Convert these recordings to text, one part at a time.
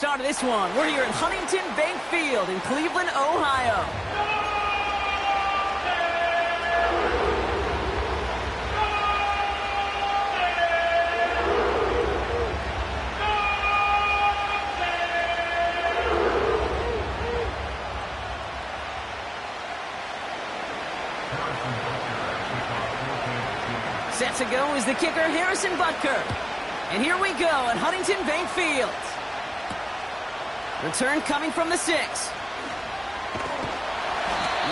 Start of this one. We're here at Huntington Bank Field in Cleveland, Ohio. Set to go is the kicker, Harrison Butker. And here we go at Huntington Bank Field. Return coming from the 6. He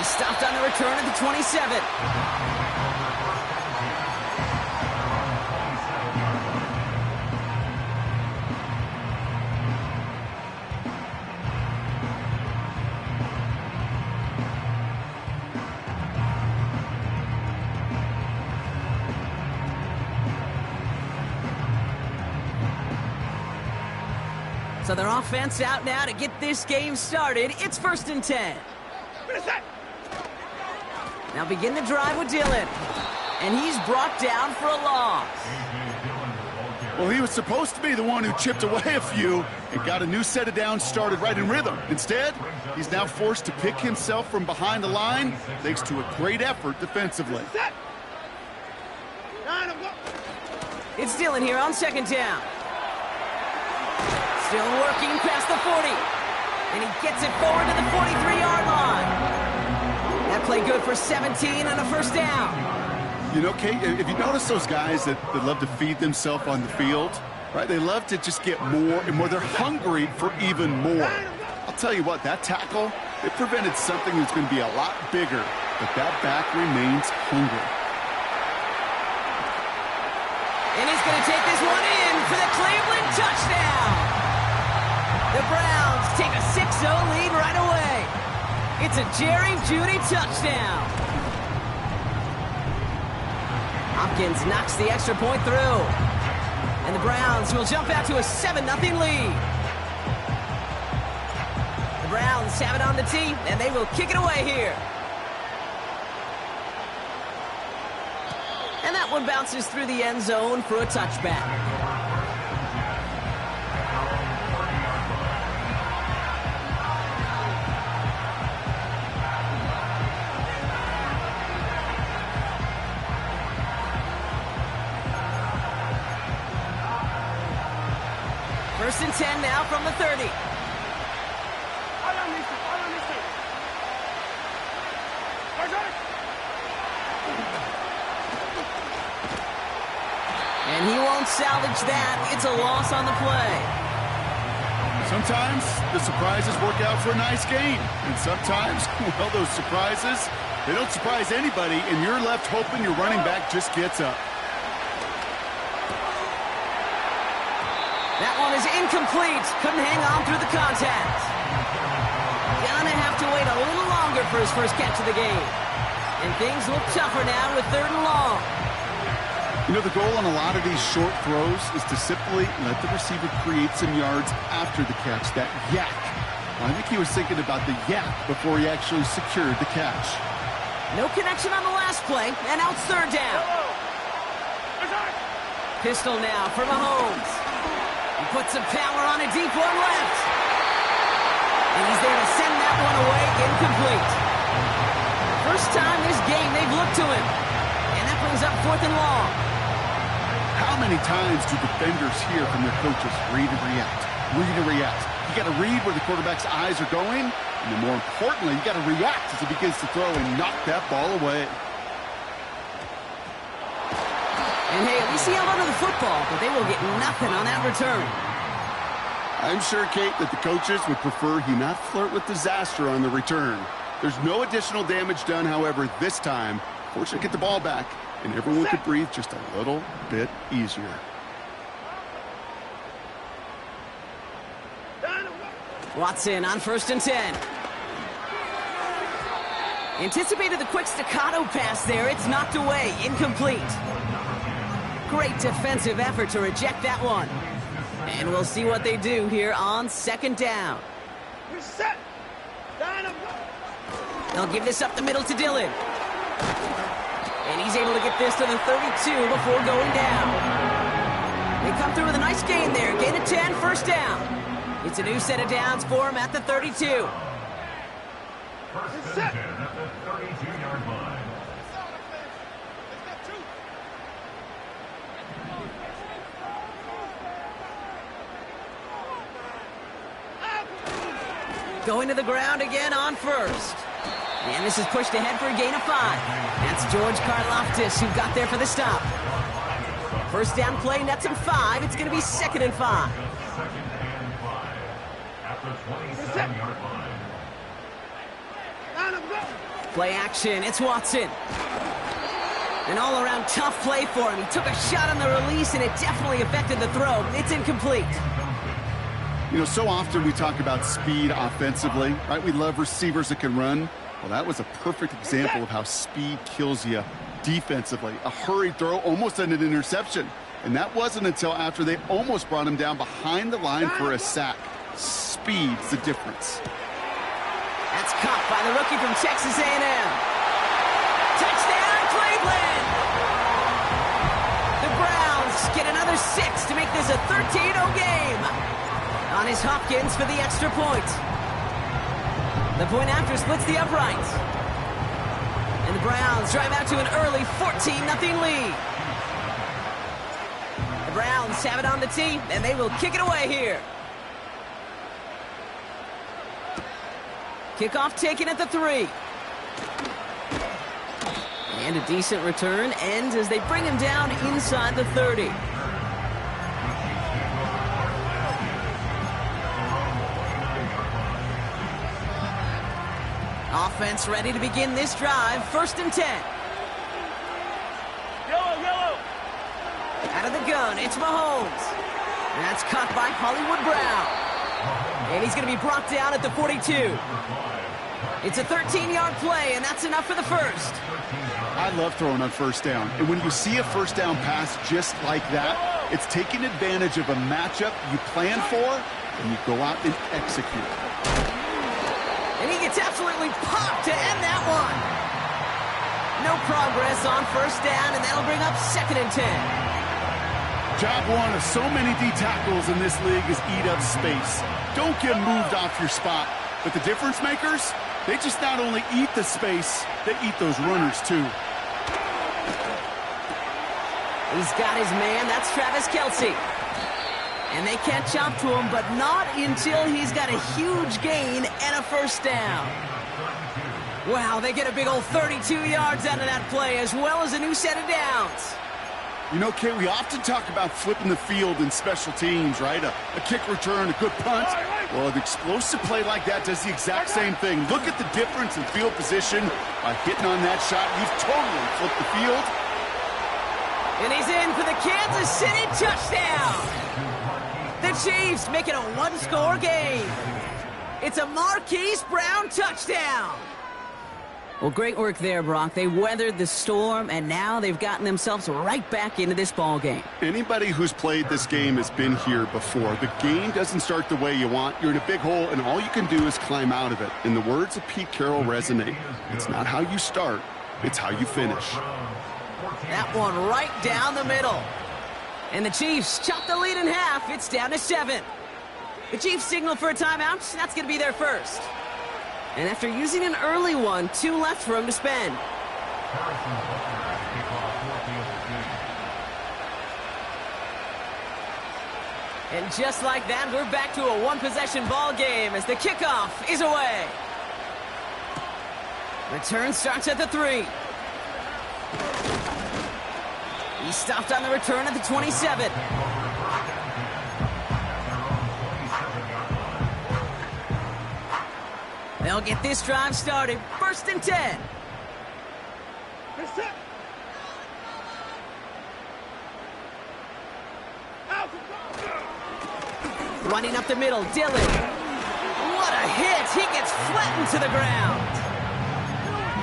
stopped on the return at the 27. So their offense out now to get this game started. It's 1st and 10. Now begin the drive with Dillon. And he's brought down for a loss. Well, he was supposed to be the one who chipped away a few and got a new set of downs started right in rhythm. Instead, he's now forced to pick himself from behind the line thanks to a great effort defensively. It's Dillon here on 2nd down. Still working past the 40. And he gets it forward to the 43-yard line. That play good for 17 and a 1st down. You know, Kate, if you notice those guys that love to feed themselves on the field, right? They love to just get more and more. They're hungry for even more. I'll tell you what, that tackle, it prevented something that's going to be a lot bigger. But that back remains hungry. And he's going to take this one in for the Cleveland touchdown. The Browns take a 6-0 lead right away. It's a Jerry Jeudy touchdown. Hopkins knocks the extra point through. And the Browns will jump out to a 7-0 lead. The Browns have it on the tee, and they will kick it away here. And that one bounces through the end zone for a touchback. First and 10 now from the 30. And he won't salvage that. It's a loss on the play. Sometimes the surprises work out for a nice game. And sometimes, well, those surprises, they don't surprise anybody, and you're left hoping your running back just gets up. That one is incomplete. Couldn't hang on through the contact. Gonna have to wait a little longer for his first catch of the game. And things look tougher now with 3rd and long. You know, the goal on a lot of these short throws is to simply let the receiver create some yards after the catch, that yak. Well, I think he was thinking about the yak before he actually secured the catch. No connection on the last play, and now it's 3rd down. Pistol now for Mahomes. He puts some power on a deep one left. And he's there to send that one away, incomplete. First time this game they've looked to him. And that brings up 4th and long. How many times do defenders hear from their coaches, read and react, read and react? You got to read where the quarterback's eyes are going, and then more importantly, you got to react as he begins to throw and knock that ball away. And hey, at least he held onto the football, but they will get nothing on that return. I'm sure, Kate, that the coaches would prefer he not flirt with disaster on the return. There's no additional damage done, however, this time. Fortunately, get the ball back, and everyone could breathe just a little bit easier. Watson on 1st and 10. Anticipated the quick staccato pass there. It's knocked away, incomplete. Great defensive effort to reject that one. And we'll see what they do here on 2nd down. They'll give this up the middle to Dillon. And he's able to get this to the 32 before going down. They come through with a nice gain there. Gain of 10, 1st down. It's a new set of downs for him at the 32. First and 10 at the 32-yard line. Going to the ground again on first. And this is pushed ahead for a gain of 5. That's George Karlaftis who got there for the stop. First down play nets him 5. It's going to be 2nd and 5. Second and 5 at the 27-yard line. Play action. It's Watson. An all-around tough play for him. He took a shot on the release, and it definitely affected the throw. It's incomplete. You know, so often we talk about speed offensively, right? We love receivers that can run. Well, that was a perfect example of how speed kills you defensively. A hurried throw almost ended an interception. And that wasn't until after they almost brought him down behind the line for a sack. Speed's the difference. That's caught by the rookie from Texas A&M. Touchdown, Cleveland! The Browns get another 6 to make this a 13-0 game. On his Hopkins for the extra point. The point after splits the uprights. And the Browns drive out to an early 14-0 lead. The Browns have it on the tee, and they will kick it away here. Kickoff taken at the 3. And a decent return ends as they bring him down inside the 30. Offense ready to begin this drive. 1st and 10. Yellow. Out of the gun, it's Mahomes. That's caught by Hollywood Brown. And he's going to be brought down at the 42. It's a 13-yard play, and that's enough for the first. I love throwing on first down. And when you see a first down pass just like that, it's taking advantage of a matchup you plan for, and you go out and execute. And he gets absolutely popped to end that one. No progress on first down, and that'll bring up 2nd and 10. Job one of so many D tackles in this league is eat up space. Don't get moved off your spot. But the difference makers, they just not only eat the space, they eat those runners too. He's got his man. That's Travis Kelce. And they catch up to him, but not until he's got a huge gain and a first down. Wow, they get a big old 32 yards out of that play, as well as a new set of downs. You know, Kate, we often talk about flipping the field in special teams, right? A kick return, a good punt. Well, an explosive play like that does the exact same thing. Look at the difference in field position by hitting on that shot. You've totally flipped the field. And he's in for the Kansas City touchdown. The Chiefs make it a one-score game. It's a Marquise Brown touchdown. Well, great work there, Brock. They weathered the storm, and now they've gotten themselves right back into this ball game. Anybody who's played this game has been here before. The game doesn't start the way you want. You're in a big hole, and all you can do is climb out of it. And the words of Pete Carroll resonate. It's not how you start, it's how you finish. That one right down the middle. And the Chiefs chop the lead in half. It's down to 7. The Chiefs signal for a timeout. That's going to be their first. And after using an early one, 2 left for him to spend. And just like that, we're back to a one-possession ball game as the kickoff is away. Return starts at the 3. He stopped on the return at the 27. They'll get this drive started. 1st and 10. Running up the middle, Dillon. What a hit. He gets flattened to the ground.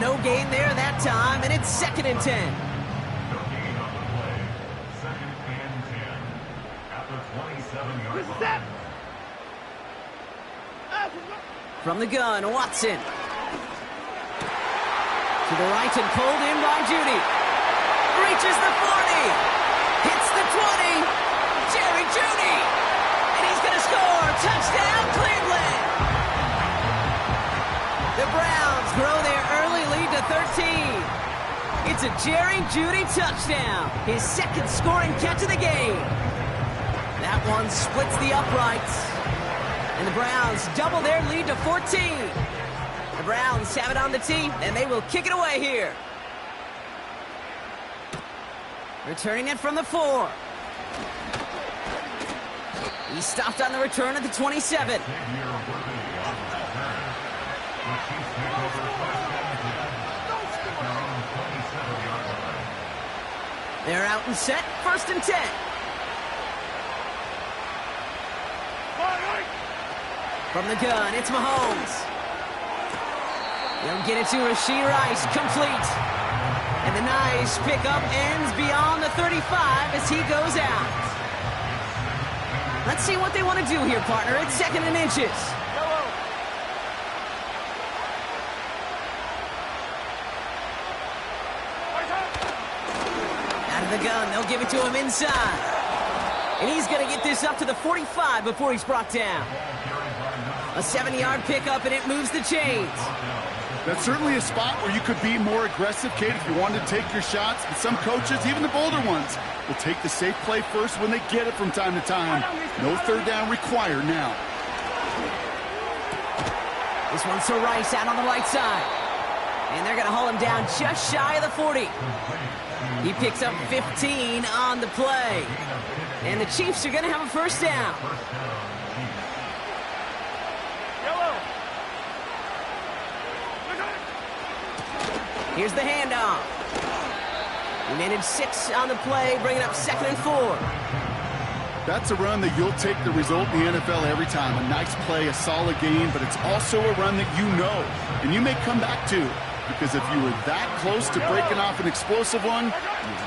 No gain there that time, and it's 2nd and 10. From the gun, Watson. To the right and pulled in by Judy. Reaches the 40. Hits the 20. Jerry Judy. And he's going to score. Touchdown, Cleveland! The Browns grow their early lead to 13. It's a Jerry Jeudy touchdown, his second scoring catch of the game. That one splits the uprights. And the Browns double their lead to 14. The Browns have it on the tee, and they will kick it away here. Returning it from the 4. He stopped on the return at the 27. They're out and set, 1st and 10. From the gun, it's Mahomes. They'll get it to Rashee Rice, complete. And the nice pickup ends beyond the 35 as he goes out. Let's see what they want to do here, partner. It's 2nd and inches. Out of the gun, they'll give it to him inside. And he's going to get this up to the 45 before he's brought down. A 7-yard pickup, and it moves the chains. That's certainly a spot where you could be more aggressive, Kate, if you wanted to take your shots. But some coaches, even the bolder ones, will take the safe play first when they get it from time to time. No 3rd down required now. This one's to Rice out on the right side. And they're going to haul him down just shy of the 40. He picks up 15 on the play. And the Chiefs are going to have a 1st down. Here's the handoff. He managed 6 on the play, bringing up 2nd and 4. That's a run that you'll take the result in the NFL every time. A nice play, a solid game, but it's also a run that you know, and you may come back to. Because if you were that close to breaking off an explosive one,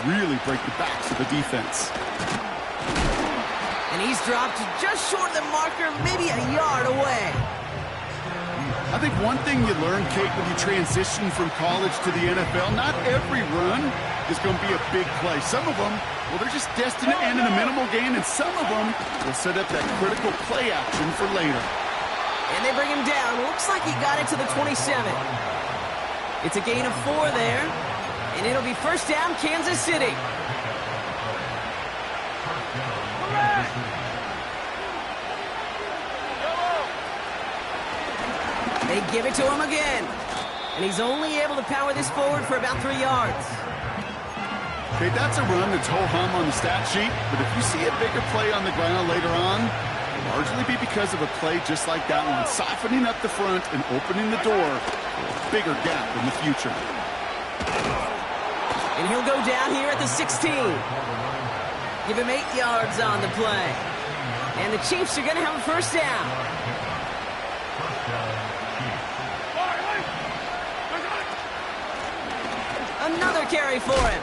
you really break the backs of the defense. And he's dropped just short of the marker, maybe a yard away. I think one thing you learn, Kate, when you transition from college to the NFL, not every run is going to be a big play. Some of them, well, they're just destined to end in a minimal gain, and some of them will set up that critical play action for later. And they bring him down. Looks like he got it to the 27. It's a gain of 4 there, and it'll be 1st down, Kansas City. They give it to him again. And he's only able to power this forward for about 3 yards. Okay, that's a run that's ho-hum on the stat sheet, but if you see a bigger play on the ground later on, it'll largely be because of a play just like that one, softening up the front and opening the door for a bigger gap in the future. And he'll go down here at the 16. Give him 8 yards on the play. And the Chiefs are going to have a 1st down. Another carry for him.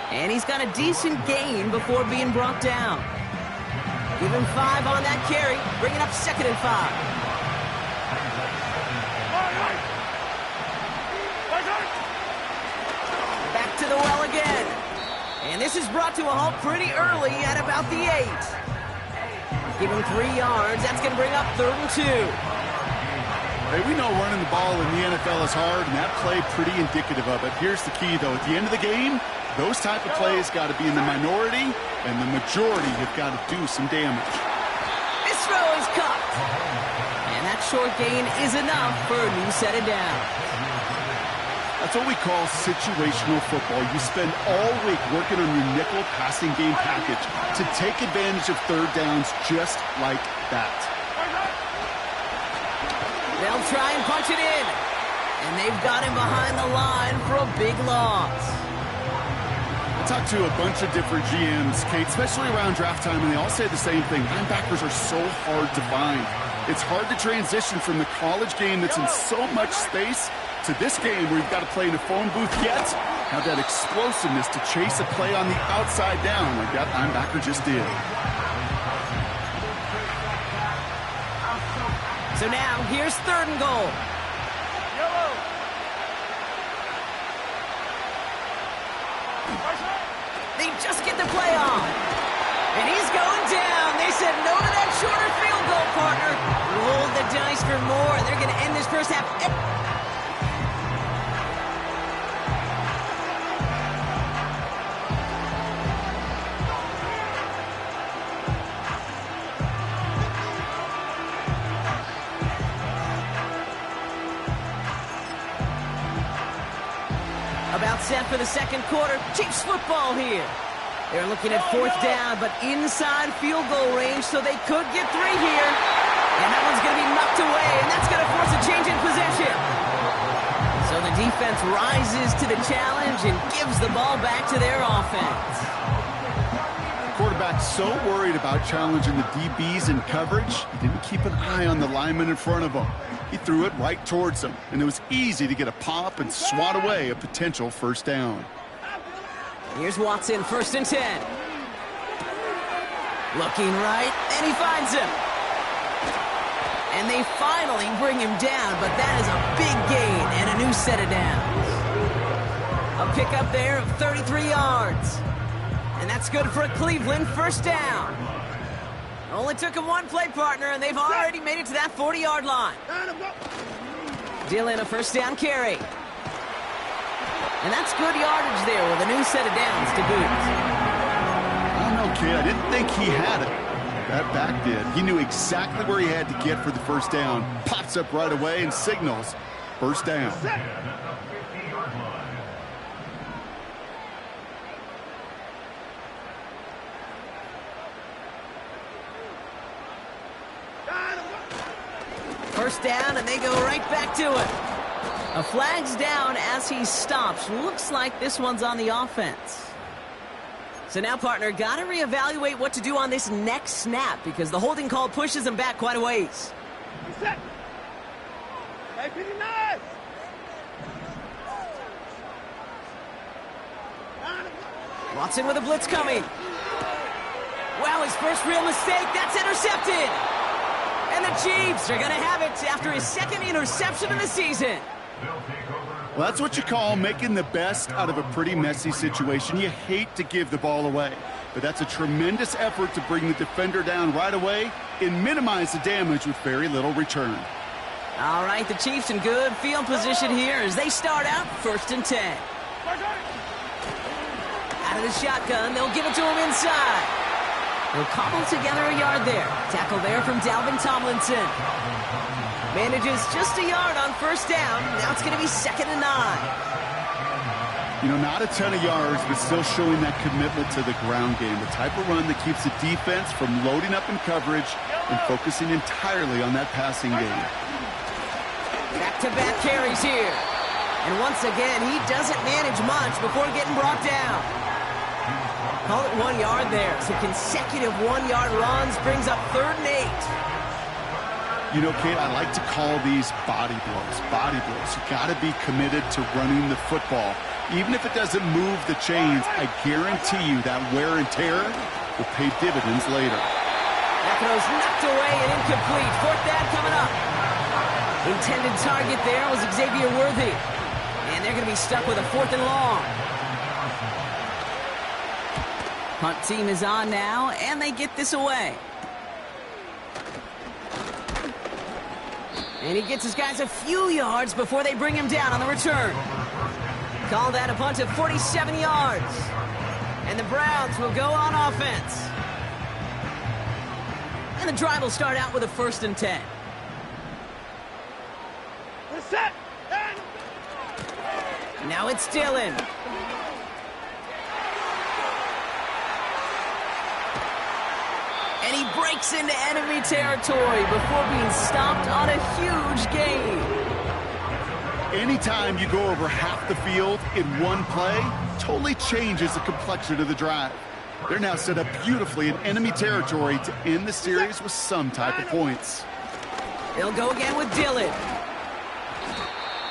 And he's got a decent gain before being brought down. Give him 5 on that carry, bringing up 2nd and 5. Back to the well again. And this is brought to a halt pretty early at about the 8. Give him 3 yards. That's going to bring up 3rd and 2. Hey, we know running the ball in the NFL is hard, and that play pretty indicative of it. Here's the key, though. At the end of the game, those type of plays got to be in the minority, and the majority have got to do some damage. This throw is caught. And that short gain is enough for a new set of downs. That's what we call situational football. You spend all week working on your nickel passing game package to take advantage of 3rd downs just like that. They'll try and punch it in. And they've got him behind the line for a big loss. I talked to a bunch of different GMs, Kate, especially around draft time, and they all say the same thing. Linebackers are so hard to find. It's hard to transition from the college game that's in so much space to this game where you've got to play in a phone booth, yet have that explosiveness to chase a play on the outside down like that linebacker just did. So now, here's 3rd and goal. They just get the play on. And he's going down. They said no to that shorter field goal partner. Roll the dice for more. They're going to end this first half. About set for the second quarter. Chiefs football here. They're looking at fourth down, but inside field goal range, so they could get 3 here. And that one's going to be knocked away, and that's going to force a change in possession. So the defense rises to the challenge and gives the ball back to their offense. Quarterback so worried about challenging the DBs in coverage, he didn't keep an eye on the lineman in front of him. He threw it right towards him, and it was easy to get a pop and swat away a potential first down. Here's Watson, 1st and 10. Looking right, and he finds him. And they finally bring him down, but that is a big gain and a new set of downs. A pickup there of 33 yards. And that's good for a Cleveland first down. Only took him 1 play, partner, and they've already made it to that 40-yard line. Dillon, a first down carry. And that's good yardage there with a new set of downs to boot. I don't know, kid. I didn't think he had it. That back did. He knew exactly where he had to get for the first down. Pops up right away and signals first down. First down, and they go right back to it. A flag's down as he stops. Looks like this one's on the offense. So now, partner, got to reevaluate what to do on this next snap because the holding call pushes him back quite a ways. Watson with a blitz coming. Well, his first real mistake. That's intercepted. And the Chiefs are going to have it after his 2nd interception of the season. Well, that's what you call making the best out of a pretty messy situation. You hate to give the ball away, but that's a tremendous effort to bring the defender down right away and minimize the damage with very little return. All right, the Chiefs in good field position here as they start out 1st and 10. Out of the shotgun, they'll give it to him inside. They'll cobble together a yard there. Tackle there from Dalvin Tomlinson. Manages just a yard on first down. Now it's going to be 2nd and 9. You know, not a ton of yards, but still showing that commitment to the ground game. The type of run that keeps the defense from loading up in coverage and focusing entirely on that passing game. Back-to-back carries here. And once again, he doesn't manage much before getting brought down. Call it 1 yard there. So consecutive 1-yard runs brings up 3rd and 8. You know, Kate, I like to call these body blows. Body blows. You got to be committed to running the football. Even if it doesn't move the chains, I guarantee you that wear and tear will pay dividends later. That throw's knocked away and incomplete. 4th down coming up. Intended target there was Xavier Worthy. And they're going to be stuck with a 4th and long. Punt team is on now, and they get this away. And he gets his guys a few yards before they bring him down on the return. Call that a punt of 47 yards. And the Browns will go on offense. And the drive will start out with a 1st and 10. Set. Now it's Dillon. And he breaks into enemy territory before being stopped on a huge gain. Anytime you go over half the field in one play, totally changes the complexion of the drive. They're now set up beautifully in enemy territory to end the series with some type of points. They'll go again with Dillon.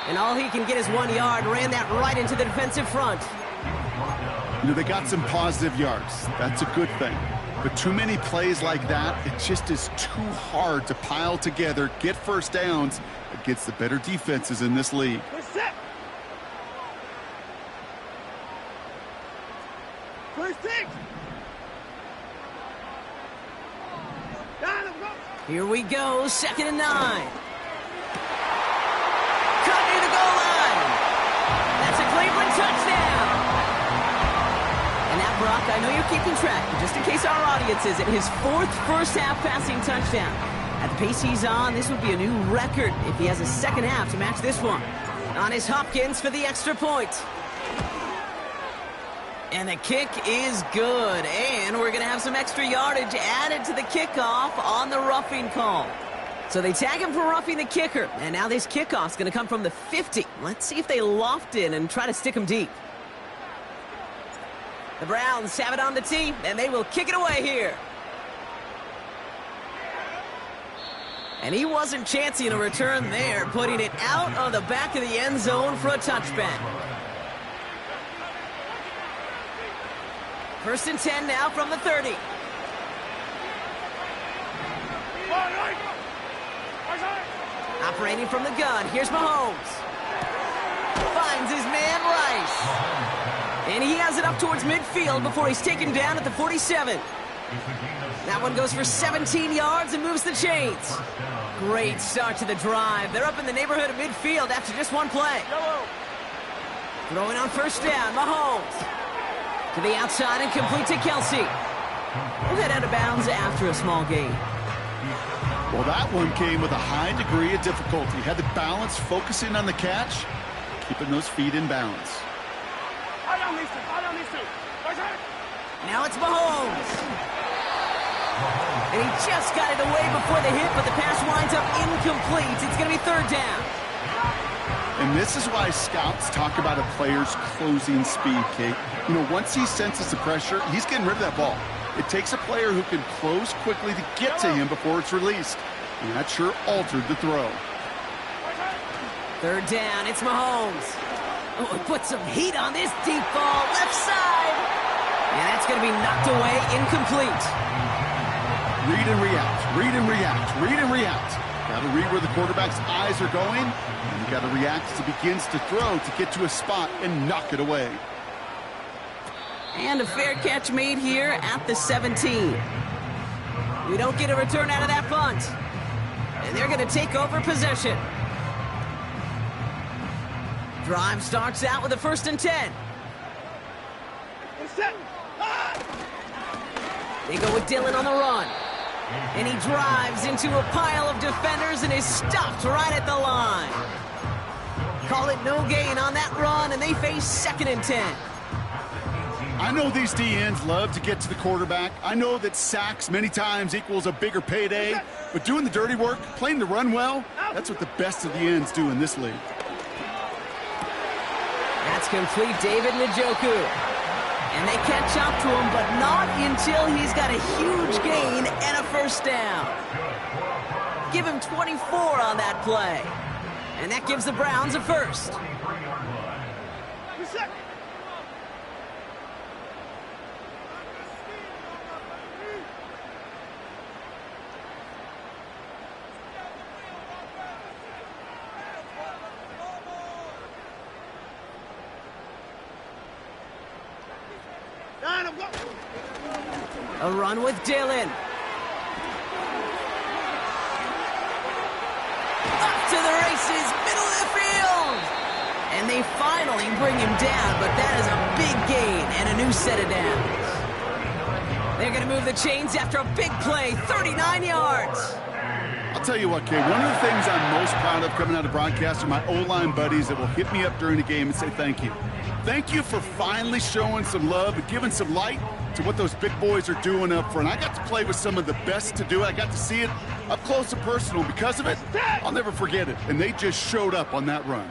And all he can get is 1 yard. Ran that right into the defensive front. You know, they got some positive yards. That's a good thing. But too many plays like that, it just is too hard to pile together, get first downs against the better defenses in this league. Set. First six. Down, go. Here we go, 2nd and 9. Cut near the goal line. That's a Cleveland touchdown. And now, Brock, I know you're keeping track, but just in case our audience isn't, his 4th first-half passing touchdown. At the pace he's on, this would be a new record if he has a second half to match this one. On his Hopkins for the extra point. And the kick is good. And we're going to have some extra yardage added to the kickoff on the roughing call. So they tag him for roughing the kicker. And now this kickoff's going to come from the 50. Let's see if they loft in and try to stick him deep. The Browns have it on the tee, and they will kick it away here. And he wasn't chancing a return there, putting it out of the back of the end zone for a touchback. 1st and 10 now from the 30. Operating from the gun, here's Mahomes. Finds his man Rice. And he has it up towards midfield before he's taken down at the 47. That one goes for 17 yards and moves the chains. Great start to the drive. They're up in the neighborhood of midfield after just one play. Throwing on 1st down, Mahomes. To the outside and complete to Kelsey. We'll head out of bounds after a small gain. Well, that one came with a high degree of difficulty. Had the balance, focusing on the catch, keeping those feet in bounds. Now it's Mahomes. And he just got it away before the hit, but the pass winds up incomplete. It's going to be 3rd down. And this is why scouts talk about a player's closing speed, Kate. You know, once he senses the pressure, he's getting rid of that ball. It takes a player who can close quickly to get to him before it's released. And that sure altered the throw. 3rd down, it's Mahomes. Oh, put some heat on this deep ball, left side. And that's going to be knocked away, incomplete. Read and react, read and react, read and react. Got to read where the quarterback's eyes are going, and you got to react as he begins to throw to get to a spot and knock it away. And a fair catch made here at the 17. We don't get a return out of that punt. And they're going to take over possession. Drive starts out with a 1st and 10. They go with Dillon on the run. And he drives into a pile of defenders and is stopped right at the line. Call it no gain on that run, and they face 2nd and 10. I know these DNs love to get to the quarterback. I know that sacks many times equals a bigger payday, but doing the dirty work, playing the run well, that's what the best of the ends do in this league. That's complete, David Njoku. And they catch up to him, but not until he's got a huge gain and a 1st down. Give him 24 on that play. And that gives the Browns a 1st. A run with Dillon. Up to the races, middle of the field. And they finally bring him down, but that is a big gain and a new set of downs. They're going to move the chains after a big play, 39 yards. I'll tell you what, Kay, one of the things I'm most proud of coming out of broadcast are my O-line buddies that will hit me up during the game and say thank you. Thank you for finally showing some love and giving some light to what those big boys are doing up front. I got to play with some of the best to do it. I got to see it up close and personal. Because of it, I'll never forget it. And they just showed up on that run.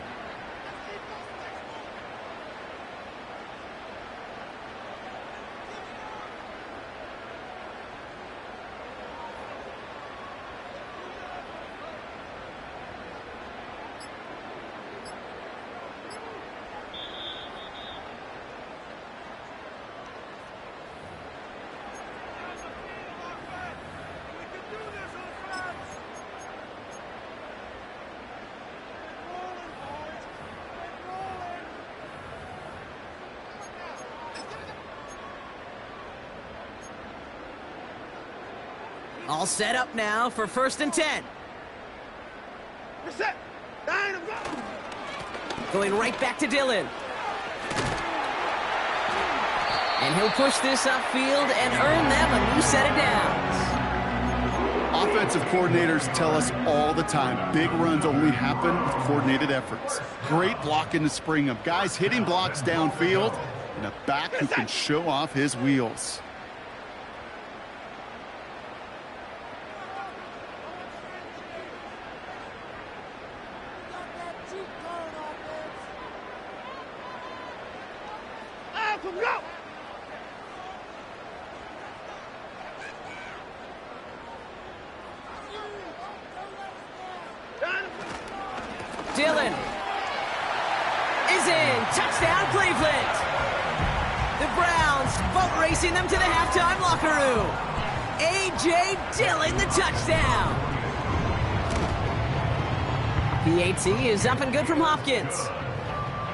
All set up now for 1st and 10. Going right back to Dillon. And he'll push this upfield and earn them a new set of downs. Offensive coordinators tell us all the time, big runs only happen with coordinated efforts. Great block in the spring of guys hitting blocks downfield and a back who can show off his wheels. Dillon is in. Touchdown, Cleveland. The Browns boat racing them to the halftime locker room. A.J. Dillon, the touchdown. PAT is up and good from Hopkins.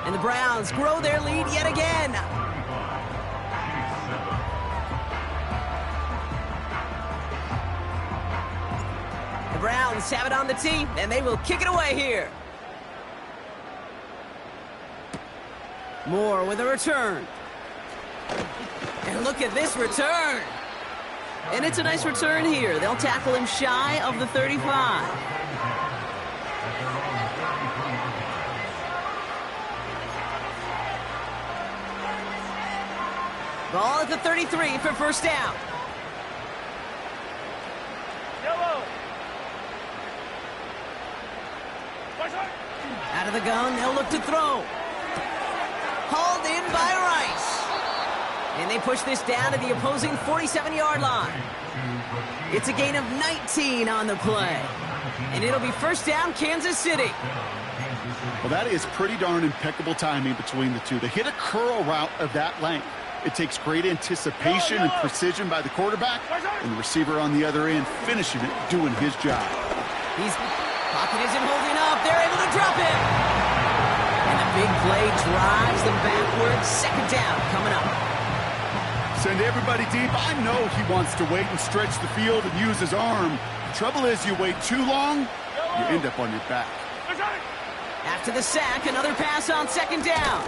And the Browns grow their lead yet again. The Browns have it on the tee, and they will kick it away here. Moore with a return. And look at this return. And it's a nice return here. They'll tackle him shy of the 35. Ball at the 33 for 1st down. Out of the gun, they'll look to throw. Hauled in by Rice. And they push this down to the opposing 47-yard line. It's a gain of 19 on the play. And it'll be 1st down, Kansas City. Well, that is pretty darn impeccable timing between the two. To hit a curl route of that length, it takes great anticipation and precision by the quarterback, and the receiver on the other end finishing it, doing his job. Pocket isn't holding up. They're able to drop him. And the big play drives them backwards. 2nd down coming up. Send everybody deep. I know he wants to wait and stretch the field and use his arm. The trouble is you wait too long, you end up on your back. After the sack, another pass on 2nd down.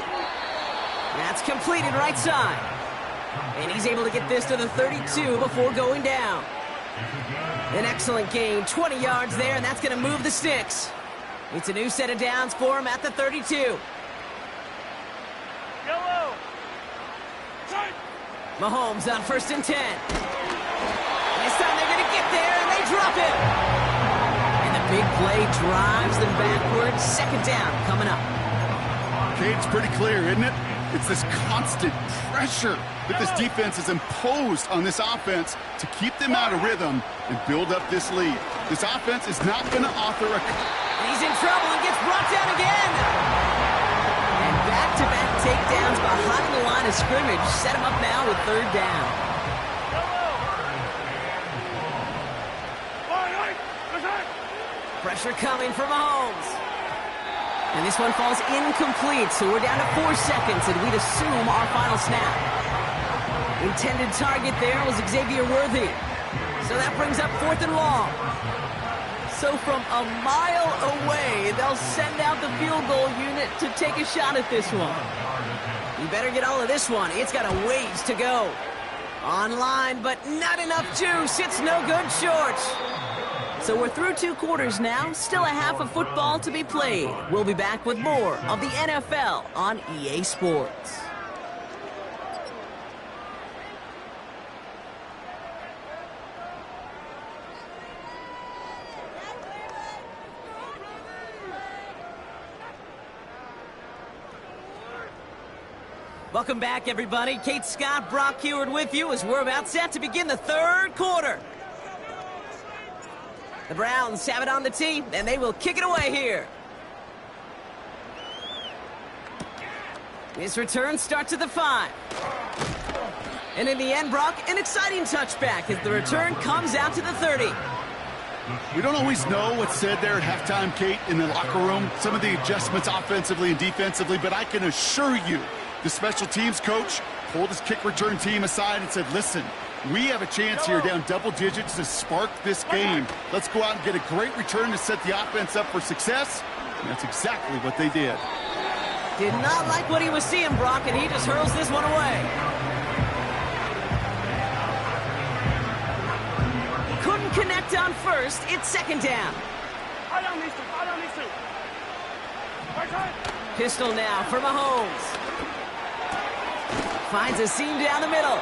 That's completed right side. And he's able to get this to the 32 before going down. An excellent gain, 20 yards there, and that's going to move the sticks. It's a new set of downs for him at the 32. Mahomes on 1st and 10. This time they're going to get there, and they drop him. And the big play drives them backwards. 2nd down coming up. Okay, it's pretty clear, isn't it? It's this constant pressure that this defense has imposed on this offense to keep them out of rhythm and build up this lead. This offense is not going to offer a... He's in trouble and gets brought down again. And back-to-back takedowns behind the line of scrimmage set him up now with 3rd down. Pressure coming from Mahomes. And this one falls incomplete, so we're down to 4 seconds, and we'd assume our final snap. Intended target there was Xavier Worthy. So that brings up 4th and long. So from a mile away, they'll send out the field goal unit to take a shot at this one. You better get all of this one. It's got a ways to go. Online, but not enough juice. It's no good short. So we're through 2 quarters now. Still a half of football to be played. We'll be back with more of the NFL on EA Sports. Welcome back, everybody. Kate Scott, Brock Heward with you as we're about set to begin the 3rd quarter. The Browns have it on the tee, and they will kick it away here. This return starts at the 5. And in the end, Brock, an exciting touchback as the return comes out to the 30. We don't always know what's said there at halftime, Kate, in the locker room. Some of the adjustments offensively and defensively, but I can assure you the special teams coach pulled his kick return team aside and said, listen, We have a chance here down double digits to spark this game. Let's go out and get a great return to set the offense up for success. And that's exactly what they did. Did not like what he was seeing, Brock, and he just hurls this one away. Couldn't connect on first. It's second down. Pistol now for Mahomes. Finds a seam down the middle.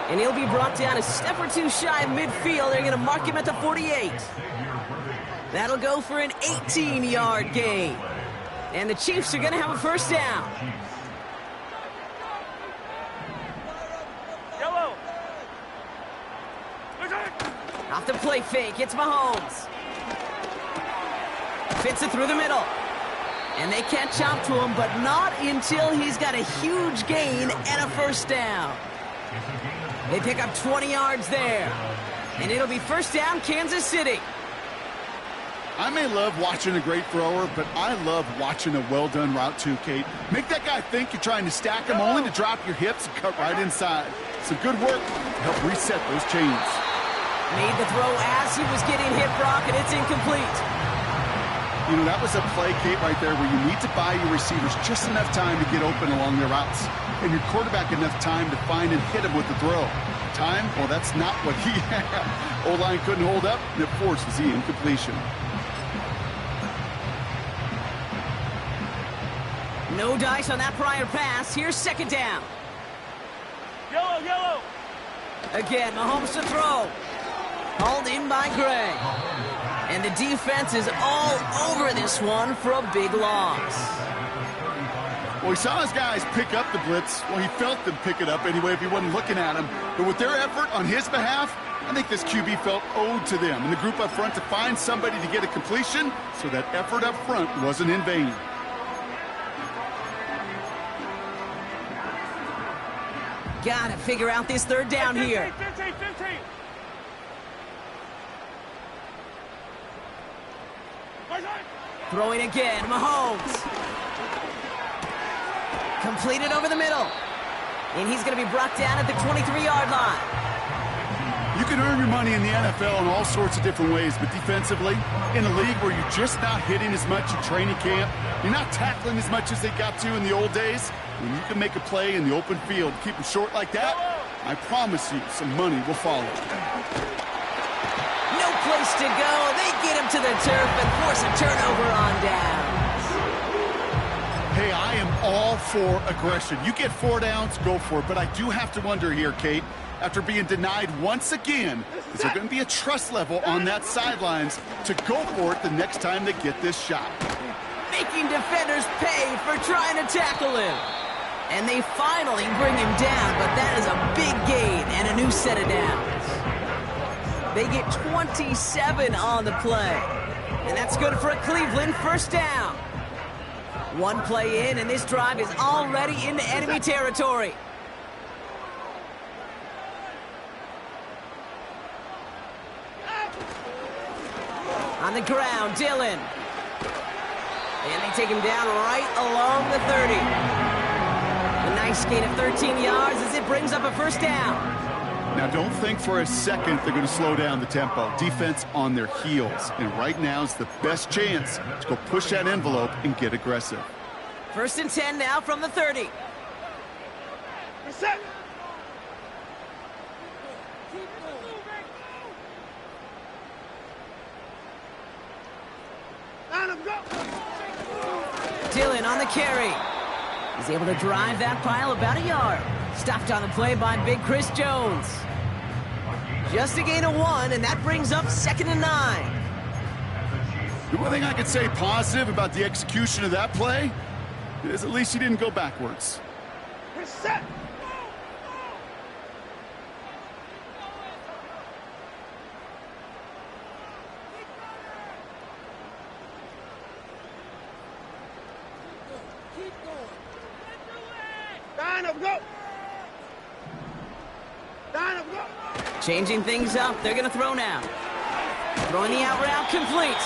And he'll be brought down a step or two shy of midfield. They're going to mark him at the 48. That'll go for an 18-yard gain. And the Chiefs are going to have a first down. Off the play fake, it's Mahomes. Fits it through the middle. And they can't chomp to him, but not until he's got a huge gain and a first down. They pick up 20 yards there. And it'll be first down, Kansas City. I may love watching a great thrower, but I love watching a well-done route too, Kate. Make that guy think you're trying to stack him, only to drop your hips and cut right inside. Some good work to help reset those chains. Made the throw as he was getting hit, Brock, and it's incomplete. You know, that was a play, Kate, right there where you need to buy your receivers just enough time to get open along their routes. And your quarterback enough time to find and hit him with the throw. Time? Well, that's not what he had. O-line couldn't hold up, and it forces the incompletion. No dice on that prior pass. Here's second down. Yellow. Again, Mahomes to throw. Hauled in by Gray. And the defense is all over this one for a big loss. Well, he saw his guys pick up the blitz. Well, he felt them pick it up anyway if he wasn't looking at him. But with their effort on his behalf, I think this QB felt owed to them and the group up front to find somebody to get a completion, so that effort up front wasn't in vain. Gotta figure out this third down here. 15. Throwing again, Mahomes. Completed over the middle. And he's going to be brought down at the 23-yard line. You can earn your money in the NFL in all sorts of different ways, but defensively, in a league where you're just not hitting as much in training camp, you're not tackling as much as they got to in the old days, when you can make a play in the open field, keep them short like that, I promise you some money will follow. No place to go. They get him to the turf and force a turnover on downs. Hey, I am all for aggression. You get 4 downs, go for it. But I do have to wonder here, Kate, after being denied once again, is there going to be a trust level on that sidelines to go for it the next time they get this shot? Making defenders pay for trying to tackle him. And they finally bring him down, but that is a big gain and a new set of downs. They get 27 on the play. And that's good for a Cleveland first down. One play in, and this drive is already into enemy territory. On the ground, Dillon. And they take him down right along the 30. A nice gain of 13 yards as it brings up a first down. Now, don't think for a second they're going to slow down the tempo. Defense on their heels. And right now is the best chance to go push that envelope and get aggressive. First and 10 now from the 30. Set. Dillon on the carry. He's able to drive that pile about a yard. Stopped on the play by big Chris Jones. Just a gain of 1, and that brings up 2nd and 9. The one thing I could say positive about the execution of that play is at least he didn't go backwards. Set. Changing things up. They're going to throw now. Throwing the out route complete.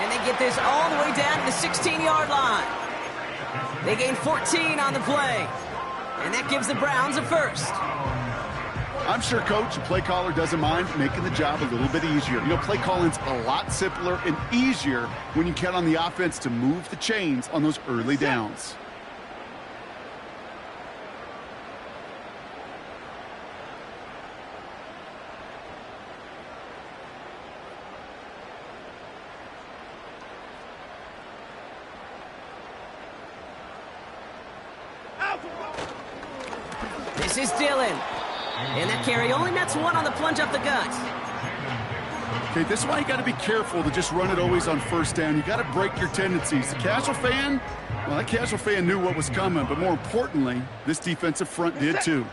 And they get this all the way down to the 16-yard line. They gain 14 on the play. And that gives the Browns a first. I'm sure, Coach, the play caller doesn't mind making the job a little bit easier. You know, play calling's a lot simpler and easier when you count on the offense to move the chains on those early downs. This is Dillon. And that carry only nets one on the plunge up the gut. Okay, this is why you got to be careful to just run it always on first down. You got to break your tendencies. The casual fan, well, that casual fan knew what was coming, but more importantly, this defensive front did too.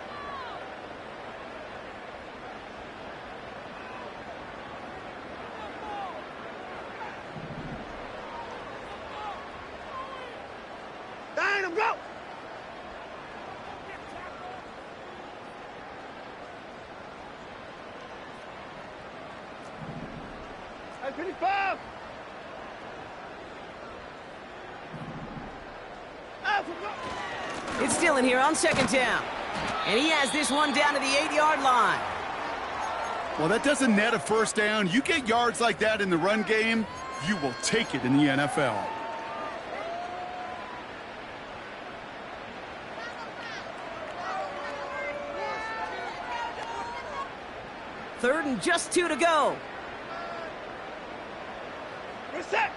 It's Dillon here on second down. And he has this one down to the 8-yard line. Well, that doesn't net a first down. You get yards like that in the run game, you will take it in the NFL. Third and just 2 to go. Reset.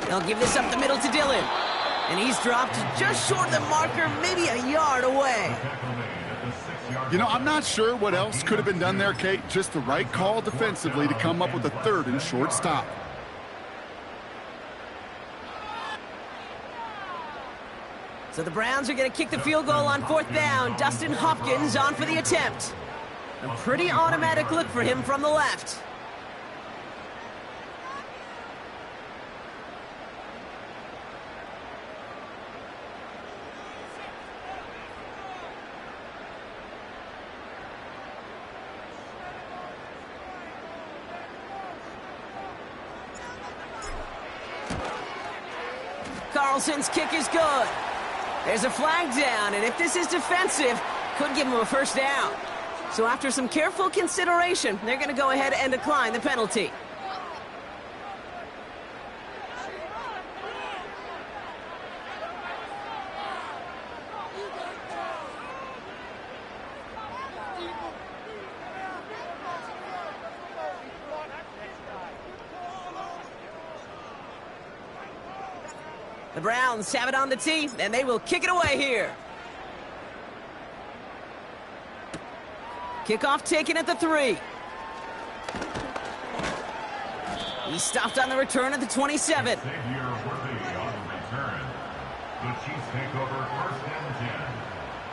They'll give this up the middle to Dillon. And he's dropped just short of the marker, maybe a yard away. You know, I'm not sure what else could have been done there, Kate. Just the right call defensively to come up with a third and short stop. So the Browns are going to kick the field goal on fourth down. Dustin Hopkins on for the attempt. A pretty automatic look for him from the left. Carlson's kick is good. There's a flag down, and if this is defensive, could give him a first down. So after some careful consideration, they're going to go ahead and decline the penalty. The Browns have it on the tee, and they will kick it away here. Kickoff taken at the 3. He stopped on the return at the 27. Xavier Worthy on the return. The Chiefs take over first and 10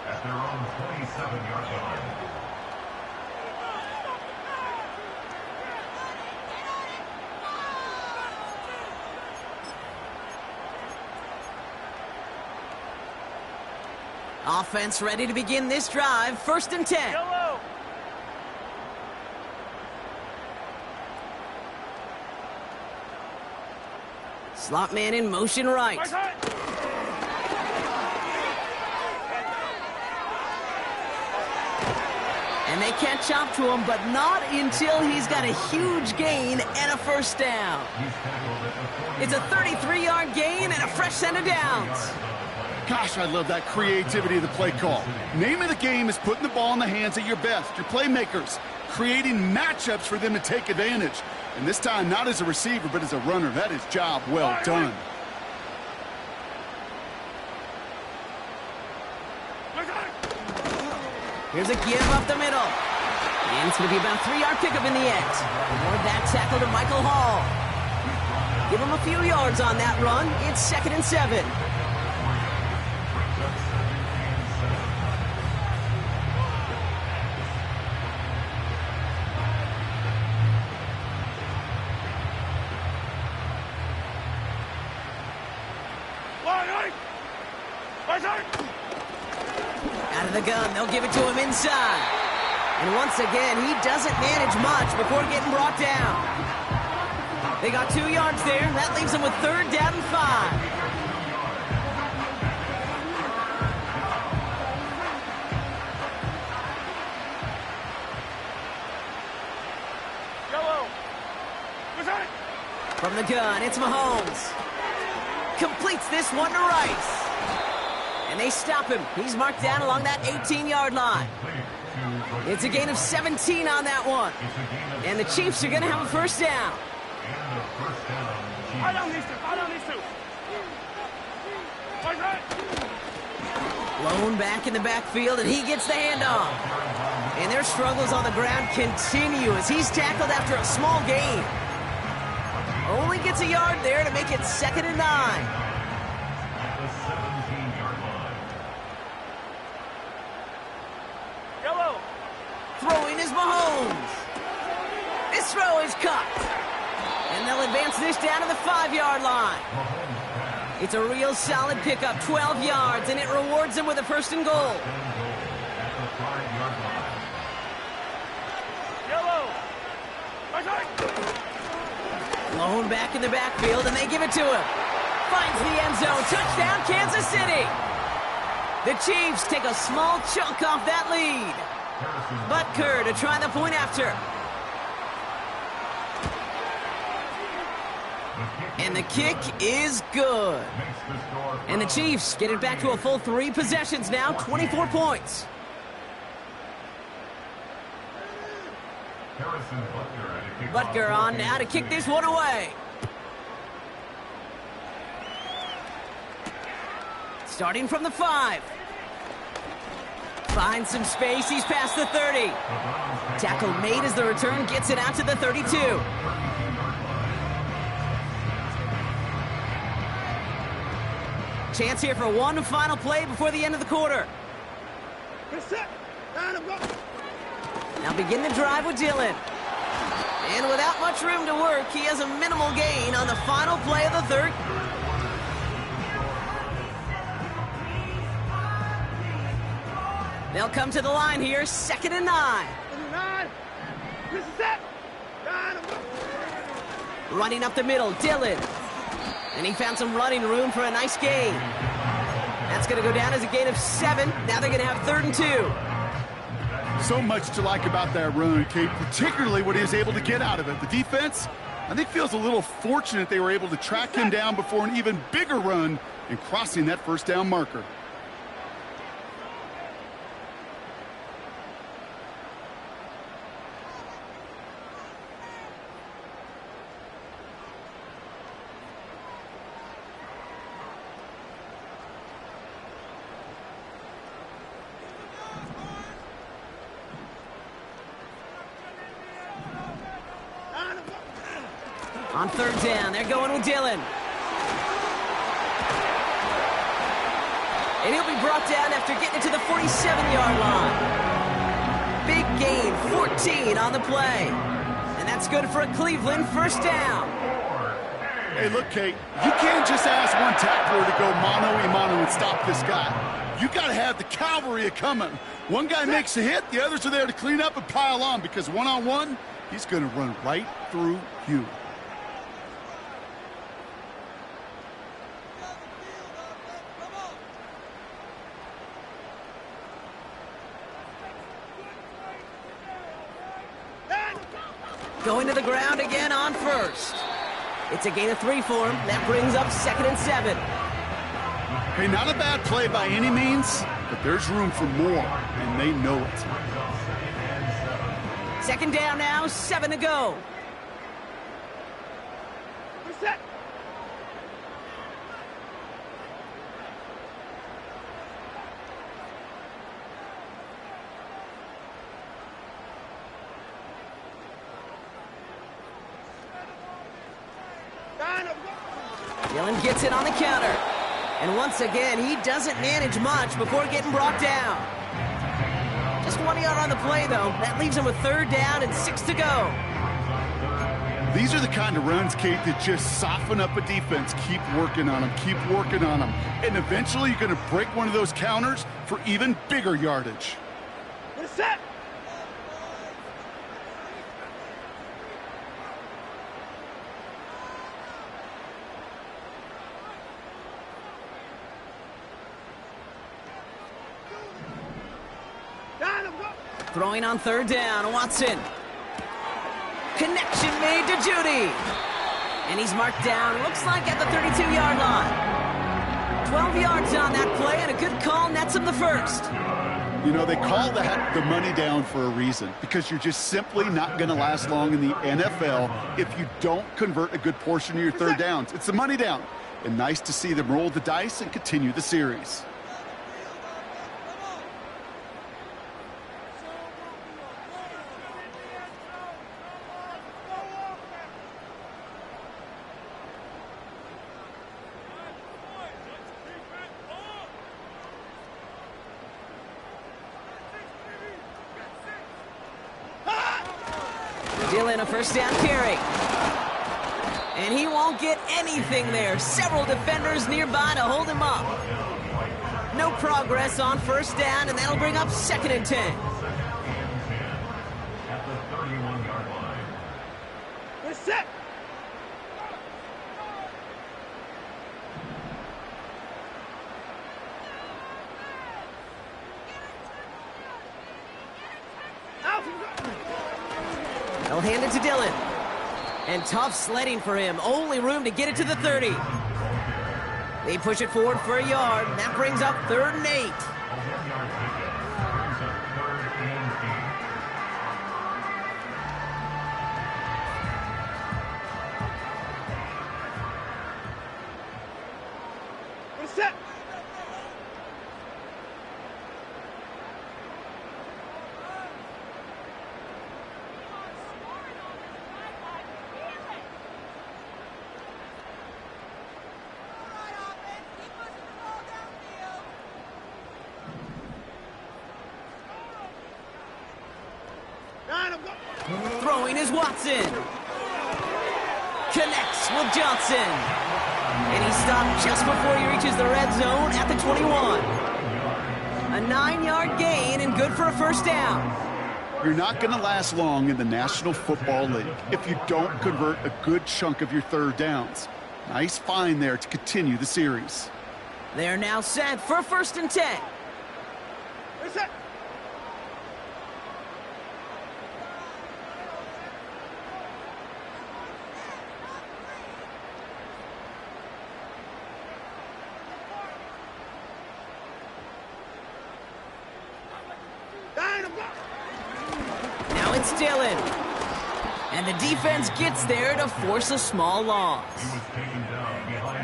at their own 27-yard line. Offense ready to begin this drive. First and 10. Yellow. Slot man in motion right. And they catch up to him, but not until he's got a huge gain and a first down. It's a 33-yard gain and a fresh set of downs. Gosh, I love that creativity of the play call. Name of the game is putting the ball in the hands of your best, your playmakers, creating matchups for them to take advantage. And this time, not as a receiver, but as a runner. That is job well done. Here's a give up the middle. And it's going to be about a 3-yard pickup in the end. Award that tackle to Michael Hall. Give him a few yards on that run. It's 2nd and 7. Out of the gun, they'll give it to him inside. And once again, he doesn't manage much before getting brought down. They got 2 yards there. That leaves them with 3rd down and 5. From the gun, it's Mahomes. Completes this one to Rice. And they stop him. He's marked down along that 18-yard line. It's a gain of 17 on that one. And the Chiefs are going to have a 1st down. Blown back in the backfield, and he gets the handoff. And their struggles on the ground continue as he's tackled after a small gain. Only gets a yard there to make it 2nd and 9. At the 17-yard line. Yellow. Throwing is Mahomes. This throw is caught. And they'll advance this down to the 5-yard line. It's a real solid pickup, 12 yards, and it rewards them with a 1st and goal. At the 5-yard line. Yellow. Blown back in the backfield, and they give it to him. Finds the end zone. Touchdown, Kansas City. The Chiefs take a small chunk off that lead. Butker to try the point after. And the kick is good. And the Chiefs get it back to a full 3 possessions now, 24 points. Butker on now to kick this one away. Starting from the 5. Finds some space. He's past the 30. Tackle made as the return gets it out to the 32. Chance here for one final play before the end of the quarter. Now begin the drive with Dillon. And without much room to work, he has a minimal gain on the final play of the 3rd. They'll come to the line here, 2nd and 9. Running up the middle, Dillon. And he found some running room for a nice gain. That's going to go down as a gain of 7. Now they're going to have 3rd and 2. So much to like about that run, Kate, particularly what he was able to get out of it. The defense, I think, feels a little fortunate they were able to track him down before an even bigger run and crossing that 1st down marker. On 3rd down, they're going with Dillon. And he'll be brought down after getting it to the 47-yard line. Big gain, 14 on the play. And that's good for a Cleveland 1st down. Hey, look, Kate, you can't just ask one tackler to go mano-a-mano and stop this guy. You got to have the cavalry coming. One guy makes a hit, the others are there to clean up and pile on, because one-on-one, he's going to run right through you. Going to the ground again on 1st. It's a gain of 3 for him. That brings up 2nd and 7. Hey, not a bad play by any means, but there's room for more, and they know it. 2nd down now, 7 to go. Set. Dillon gets it on the counter. And once again, he doesn't manage much before getting brought down. Just 1 yard on the play, though. That leaves him with 3rd down and 6 to go. These are the kind of runs, Kate, that just soften up a defense. Keep working on them, keep working on them. And eventually you're going to break one of those counters for even bigger yardage. Set. Throwing on third down, Watson. Connection made to Judy. And he's marked down, looks like at the 32-yard line. 12 yards on that play, and a good call nets him the first. You know, they call that the money down for a reason, because you're just simply not going to last long in the NFL if you don't convert a good portion of your third downs. It's the money down. And nice to see them roll the dice and continue the series. Dillon, a first down carry. And he won't get anything there. Several defenders nearby to hold him up. No progress on first down, and that'll bring up 2nd and 10. At the 31-yard line. We're set. They'll hand it to Dillon. And tough sledding for him. Only room to get it to the 30. They push it forward for a yard. And that brings up 3rd and 8. A 1-yard pickup brings up 3rd and 8. We're set. Throwing is Watson. Connects with Johnson. And he stopped just before he reaches the red zone at the 21. A 9-yard gain and good for a first down. You're not going to last long in the National Football League if you don't convert a good chunk of your third downs. Nice find there to continue the series. They're now set for 1st and 10. We're set. Now it's Dillon. And the defense gets there to force a small loss.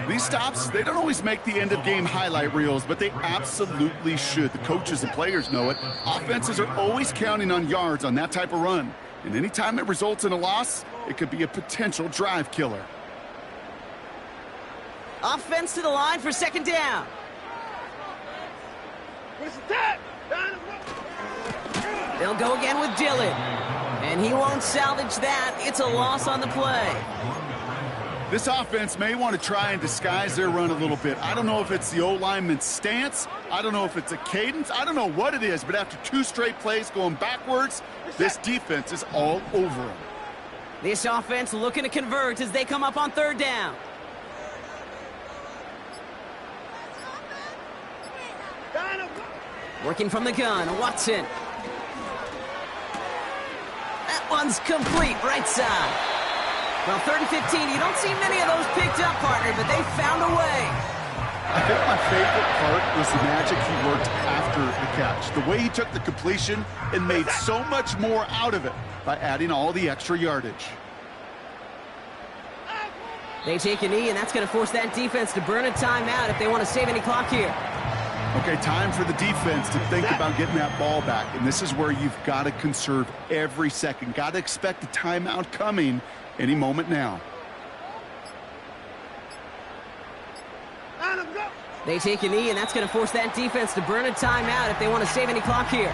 These stops, they don't always make the end-of-game highlight reels, but they absolutely should. The coaches and players know it. Offenses are always counting on yards on that type of run. And anytime it results in a loss, it could be a potential drive killer. Offense to the line for 2nd down. We're set. They'll go again with Dillon. And he won't salvage that. It's a loss on the play. This offense may want to try and disguise their run a little bit. I don't know if it's the O-lineman's stance. I don't know if it's a cadence. I don't know what it is, but after 2 straight plays going backwards, this defense is all over them. This offense looking to convert as they come up on 3rd down. Working from the gun, Watson. That one's complete, right side. Well, 3rd and 15, you don't see many of those picked up, partner, but they found a way. I think my favorite part was the magic he worked after the catch. The way he took the completion and made so much more out of it by adding all the extra yardage. They take a knee, and that's going to force that defense to burn a timeout if they want to save any clock here. Okay, time for the defense to think about getting that ball back. And this is where you've got to conserve every second. Got to expect a timeout coming any moment now. They take a knee, and that's going to force that defense to burn a timeout if they want to save any clock here.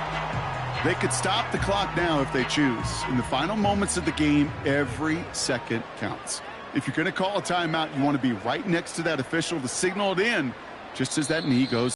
They could stop the clock now if they choose. In the final moments of the game, every second counts. If you're going to call a timeout, you want to be right next to that official to signal it in just as that knee goes